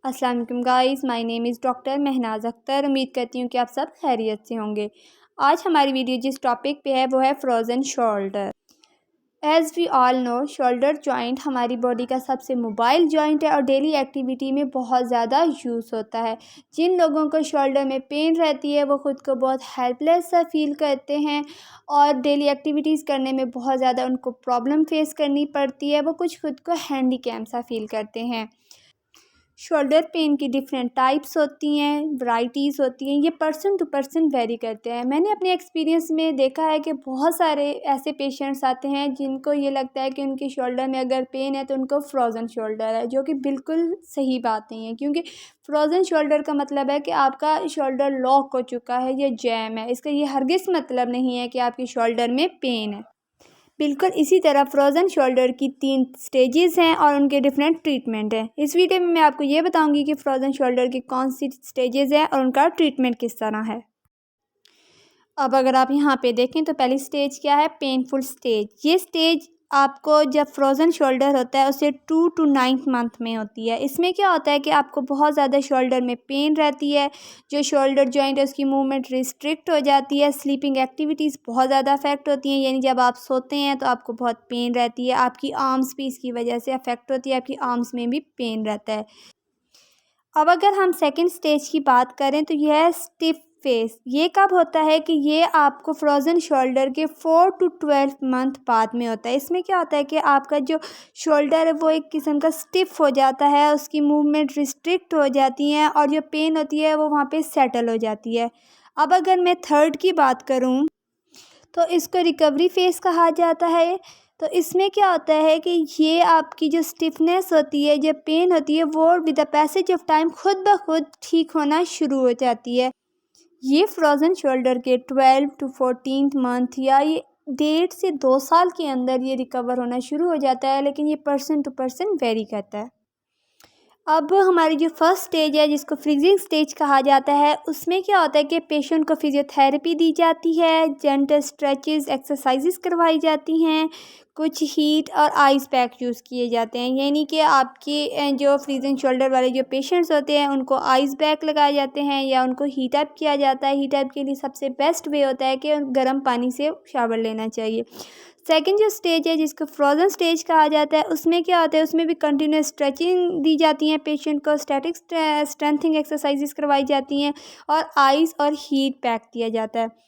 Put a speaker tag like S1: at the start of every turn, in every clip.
S1: अस्सलाम वालेकुम guys, my name is doctor Mahnaz Akhtar. उम्मीद करती हूँ कि आप सब खैरियत से होंगे। आज हमारी वीडियो जिस टॉपिक पे है वो है frozen shoulder. As we all know, shoulder joint हमारी बॉडी का सबसे मोबाइल जॉइंट है और डेली एक्टिविटी में बहुत ज़्यादा यूज़ होता है। जिन लोगों को शोल्डर में पेन रहती है वो ख़ुद को बहुत हेल्पलेस सा फील करते हैं और डेली एक्टिविटीज़ करने में बहुत ज़्यादा उनको प्रॉब्लम फेस करनी पड़ती है। वो कुछ ख़ुद को हैंडीकैप सा फील करते हैं। शोल्डर पेन की डिफरेंट टाइप्स होती हैं, वैराइटीज़ होती हैं, ये पर्सन टू पर्सन वेरी करते हैं। मैंने अपने एक्सपीरियंस में देखा है कि बहुत सारे ऐसे पेशेंट्स आते हैं जिनको ये लगता है कि उनके शोल्डर में अगर पेन है तो उनको फ्रोज़न शोल्डर है, जो कि बिल्कुल सही बात नहीं है। क्योंकि फ्रोज़न शोल्डर का मतलब है कि आपका शोल्डर लॉक हो चुका है या जैम है। इसका ये हरगिज़ मतलब नहीं है कि आपके शोल्डर में पेन है। बिल्कुल इसी तरह फ्रोज़न शोल्डर की 3 स्टेजेस हैं और उनके डिफरेंट ट्रीटमेंट हैं। इस वीडियो में मैं आपको ये बताऊंगी कि फ्रोज़न शोल्डर की कौन सी स्टेजेस हैं और उनका ट्रीटमेंट किस तरह है। अब अगर आप यहाँ पे देखें तो पहली स्टेज क्या है, पेनफुल स्टेज। ये स्टेज आपको जब फ्रोज़न शोल्डर होता है उसे 2 to 9 मंथ में होती है। इसमें क्या होता है कि आपको बहुत ज़्यादा शोल्डर में पेन रहती है, जो शोल्डर जॉइंट है उसकी मूवमेंट रिस्ट्रिक्ट हो जाती है, स्लीपिंग एक्टिविटीज़ बहुत ज़्यादा अफेक्ट होती हैं, यानी जब आप सोते हैं तो आपको बहुत पेन रहती है। आपकी आर्म्स भी इसकी वजह से अफेक्ट होती है, आपकी आर्म्स में भी पेन रहता है। अब अगर हम सेकंड स्टेज की बात करें तो यह है स्टिफ फेस। ये कब होता है कि ये आपको फ्रोज़न शोल्डर के 4 to 12 मंथ बाद में होता है। इसमें क्या होता है कि आपका जो शोल्डर है वो एक किस्म का स्टिफ हो जाता है, उसकी मूवमेंट रिस्ट्रिक्ट हो जाती हैं और जो पेन होती है वो वहाँ पे सेटल हो जाती है। अब अगर मैं थर्ड की बात करूँ तो इसको रिकवरी फेस कहा जाता है। तो इसमें क्या होता है कि ये आपकी जो स्टिफनेस होती है, जो पेन होती है, वो with the passage of time खुद ब खुद ठीक होना शुरू हो जाती है। ये फ्रोज़न शोल्डर के 12 to 14 मंथ या ये 1.5 से 2 साल के अंदर ये रिकवर होना शुरू हो जाता है, लेकिन ये पर्सन टू पर्सन वेरी करता है। अब हमारी जो फर्स्ट स्टेज है जिसको फ्रीजिंग स्टेज कहा जाता है, उसमें क्या होता है कि पेशेंट को फिजियोथेरेपी दी जाती है, जेंटल स्ट्रेचेस एक्सरसाइजेस करवाई जाती हैं, कुछ हीट और आइस पैक यूज़ किए जाते हैं। यानी कि आपके जो फ्रीजिंग शोल्डर वाले जो पेशेंट्स होते हैं उनको आइस पैक लगाए जाते हैं या उनको हीट अप किया जाता है। हीट अप के लिए सबसे बेस्ट वे होता है कि गर्म पानी से शावर लेना चाहिए। सेकंड जो स्टेज है जिसको फ्रोज़न स्टेज कहा जाता है, उसमें क्या होता है, उसमें भी कंटिन्यूस स्ट्रेचिंग दी जाती है, पेशेंट को स्टैटिक स्ट्रेंथिंग एक्सरसाइजेस करवाई जाती हैं और आइस और हीट पैक दिया जाता है।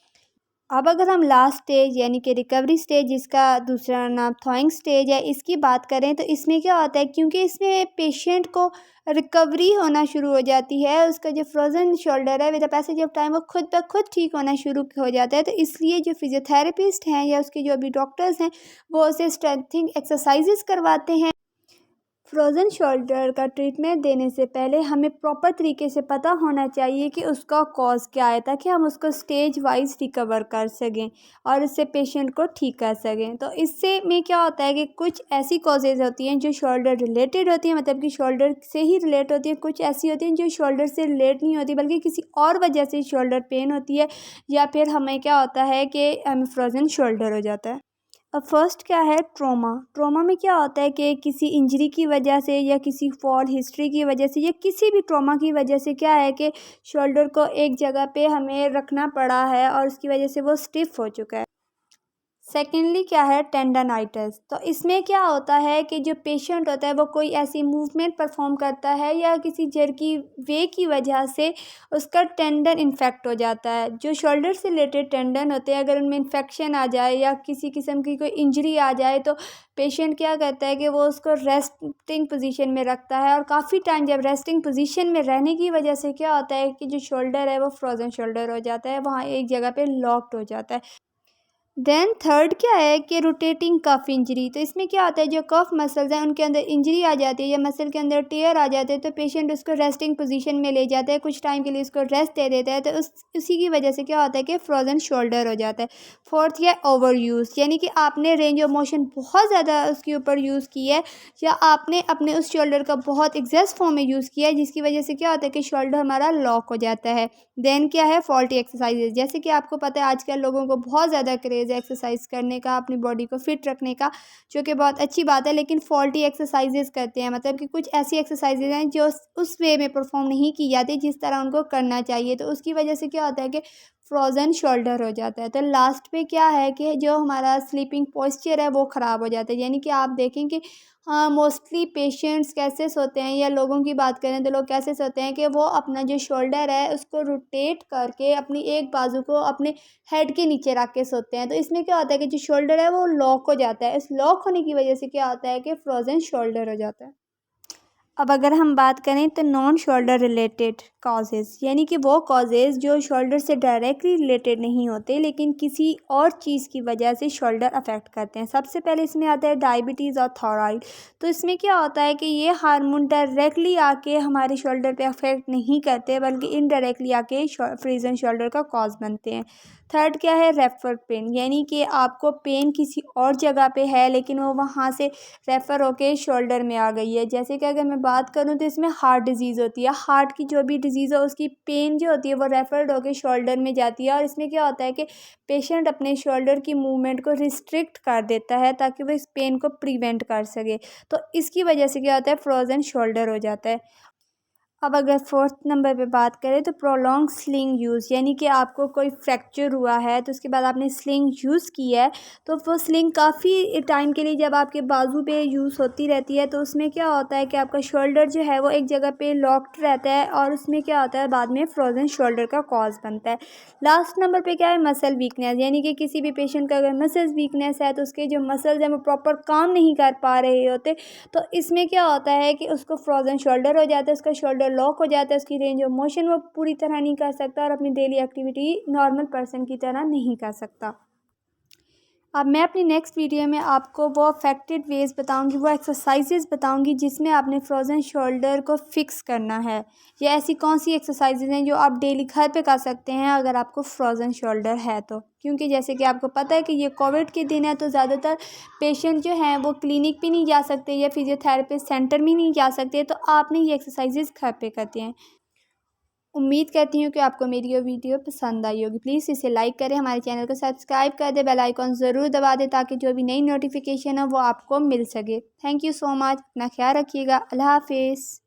S1: अब अगर हम लास्ट स्टेज यानी कि रिकवरी स्टेज, जिसका दूसरा नाम थॉइंग स्टेज है, इसकी बात करें तो इसमें क्या होता है, क्योंकि इसमें पेशेंट को रिकवरी होना शुरू हो जाती है, उसका जो फ्रोज़न शोल्डर है with the passage of time वो खुद ब खुद ठीक होना शुरू हो जाता है। तो इसलिए जो फिजियोथेरेपिस्ट हैं या उसके जो अभी डॉक्टर्स हैं वो उसे स्ट्रेंथिंग एक्सरसाइजेस करवाते हैं। फ्रोज़न शोल्डर का ट्रीटमेंट देने से पहले हमें प्रॉपर तरीके से पता होना चाहिए कि उसका कॉज़ क्या है, ताकि हम उसको स्टेज वाइज रिकवर कर सकें और इससे पेशेंट को ठीक कर सकें। तो इससे में क्या होता है कि कुछ ऐसी कॉजेज़ होती हैं जो शोल्डर रिलेटेड होती हैं, मतलब कि शोल्डर से ही रिलेट होती हैं, कुछ ऐसी होती हैं जो शोल्डर से रिलेट नहीं होती बल्कि किसी और वजह से शोल्डर पेन होती है, या फिर हमें क्या होता है कि हमें फ्रोज़न शोल्डर हो जाता है। अब फर्स्ट क्या है, ट्रॉमा। ट्रॉमा में क्या होता है कि किसी इंजरी की वजह से या किसी फॉल हिस्ट्री की वजह से या किसी भी ट्रॉमा की वजह से क्या है कि शोल्डर को एक जगह पे हमें रखना पड़ा है और उसकी वजह से वो स्टिफ हो चुका है। सेकेंडली क्या है, टेंडनाइटिस। तो इसमें क्या होता है कि जो पेशेंट होता है वो कोई ऐसी मूवमेंट परफॉर्म करता है या किसी जर्की वे की वजह से उसका टेंडन इन्फेक्ट हो जाता है। जो शोल्डर से रिलेटेड टेंडन होते हैं, अगर उनमें इन्फेक्शन आ जाए या किसी किस्म की कोई इंजरी आ जाए तो पेशेंट क्या करता है कि वो उसको रेस्टिंग पोजीशन में रखता है, और काफ़ी टाइम जब रेस्टिंग पोजीशन में रहने की वजह से क्या होता है कि जो शोल्डर है वो फ्रोज़न शोल्डर हो जाता है, वहाँ एक जगह पे लॉक्ड हो जाता है। देन थर्ड क्या है कि रोटेटिंग कफ इंजरी। तो इसमें क्या होता है, जो कफ मसल्स हैं उनके अंदर इंजरी आ जाती है या मसल के अंदर टेयर आ जाते हैं, तो पेशेंट उसको रेस्टिंग पोजीशन में ले जाता है, कुछ टाइम के लिए उसको रेस्ट दे देता है, तो उसी की वजह से क्या होता है कि फ्रोज़न शोल्डर हो जाता है। फोर्थ है ओवर यूज़, यानी कि आपने रेंज ऑफ मोशन बहुत ज़्यादा उसके ऊपर यूज़ की है या आपने अपने उस शोल्डर का बहुत एग्जेस फॉर्म में यूज़ किया है, जिसकी वजह से क्या होता है कि शोल्डर हमारा लॉक हो जाता है। देन क्या है, फॉल्टी एक्सरसाइजेज। जैसे कि आपको पता है आजकल लोगों को बहुत ज़्यादा क्रेज़ वेज है एक्सरसाइज करने का, अपनी बॉडी को फिट रखने का, जो कि बहुत अच्छी बात है। लेकिन फॉल्टी एक्सरसाइजेज करते हैं, मतलब कि कुछ ऐसी एक्सरसाइजेज हैं जो उस वे में परफॉर्म नहीं की जाती जिस तरह उनको करना चाहिए। तो उसकी वजह से क्या होता है कि फ्रोज़न शोल्डर हो जाता है। तो लास्ट पे क्या है कि जो हमारा स्लीपिंग पोस्चर है वो ख़राब हो जाता है। यानी कि आप देखें कि हाँ, मोस्टली पेशेंट्स कैसे सोते हैं, या लोगों की बात करें तो लोग कैसे सोते हैं कि वो अपना जो शोल्डर है उसको रोटेट करके अपनी एक बाजू को अपने हेड के नीचे रख के सोते हैं। तो इसमें क्या होता है कि जो शोल्डर है वो लॉक हो जाता है। इस लॉक होने की वजह से क्या होता है कि फ्रोज़न शोल्डर हो जाता है। अब अगर हम बात करें तो नॉन शोल्डर रिलेटेड कॉजेज़, यानी कि वो कॉजेज़ जो शोल्डर से डायरेक्टली रिलेटेड नहीं होते लेकिन किसी और चीज़ की वजह से शोल्डर अफेक्ट करते हैं। सबसे पहले इसमें आता है डायबिटीज़ और थायराइड। तो इसमें क्या होता है कि ये हार्मोन डायरेक्टली आके हमारे शोल्डर पे अफेक्ट नहीं करते बल्कि इनडायरेक्टली आके फ्रोज़न शोल्डर का कॉज बनते हैं। थर्ड क्या है, रेफर पेन, यानी कि आपको पेन किसी और जगह पे है लेकिन वो वहाँ से रेफ़र होके शोल्डर में आ गई है। जैसे कि अगर मैं बात करूँ तो इसमें हार्ट डिज़ीज़ होती है। हार्ट की जो भी डिज़ीज़ है उसकी पेन जो होती है वो रेफ़र्ड होके शोल्डर में जाती है, और इसमें क्या होता है कि पेशेंट अपने शोल्डर की मूवमेंट को रिस्ट्रिक्ट कर देता है ताकि वो इस पेन को प्रिवेंट कर सके। तो इसकी वजह से क्या होता है, फ्रोज़न शोल्डर हो जाता है। अब अगर फोर्थ नंबर पे बात करें तो प्रोलॉन्ग स्लिंग यूज़, यानी कि आपको कोई फ्रैक्चर हुआ है तो उसके बाद आपने स्लिंग यूज़ की है, तो वो स्लिंग काफ़ी टाइम के लिए जब आपके बाजू पे यूज़ होती रहती है तो उसमें क्या होता है कि आपका शोल्डर जो है वो एक जगह पे लॉक्ड रहता है, और उसमें क्या होता है बाद में फ्रोज़न शोल्डर का कॉज बनता है। लास्ट नंबर पे क्या है, मसल वीकनेस, यानी कि किसी भी पेशेंट का अगर मसल्स वीकनेस है तो उसके जो मसल्स हैं वो प्रॉपर काम नहीं कर पा रहे होते, तो इसमें क्या होता है कि उसको फ्रोज़न शोल्डर हो जाता है, उसका शोल्डर लॉक हो जाता है, उसकी रेंज ऑफ मोशन वो पूरी तरह नहीं कर सकता और अपनी डेली एक्टिविटी नॉर्मल पर्सन की तरह नहीं कर सकता। अब मैं अपनी नेक्स्ट वीडियो में आपको वो अफेक्टेड वेज बताऊंगी, वो एक्सरसाइजेज बताऊंगी जिसमें आपने फ्रोज़न शोल्डर को फिक्स करना है, या ऐसी कौन सी एक्सरसाइजेज हैं जो आप डेली घर पे कर सकते हैं अगर आपको फ्रोज़न शोल्डर है तो। क्योंकि जैसे कि आपको पता है कि ये कोविड के दिन है तो ज़्यादातर पेशेंट जो हैं वो क्लिनिक भी नहीं जा सकते या फिजियोथेरेपिस्ट सेंटर भी नहीं जा सकते, तो आपने ये एक्सरसाइजेज घर पे करते हैं। उम्मीद करती हूँ कि आपको मेरी ये वीडियो पसंद आई होगी। प्लीज़ इसे लाइक करें, हमारे चैनल को सब्सक्राइब कर दें, बेल आइकॉन ज़रूर दबा दें ताकि जो भी नई नोटिफिकेशन है वो आपको मिल सके। थैंक यू सो मच, अपना ख्याल रखिएगा। अल्लाह हाफिज़।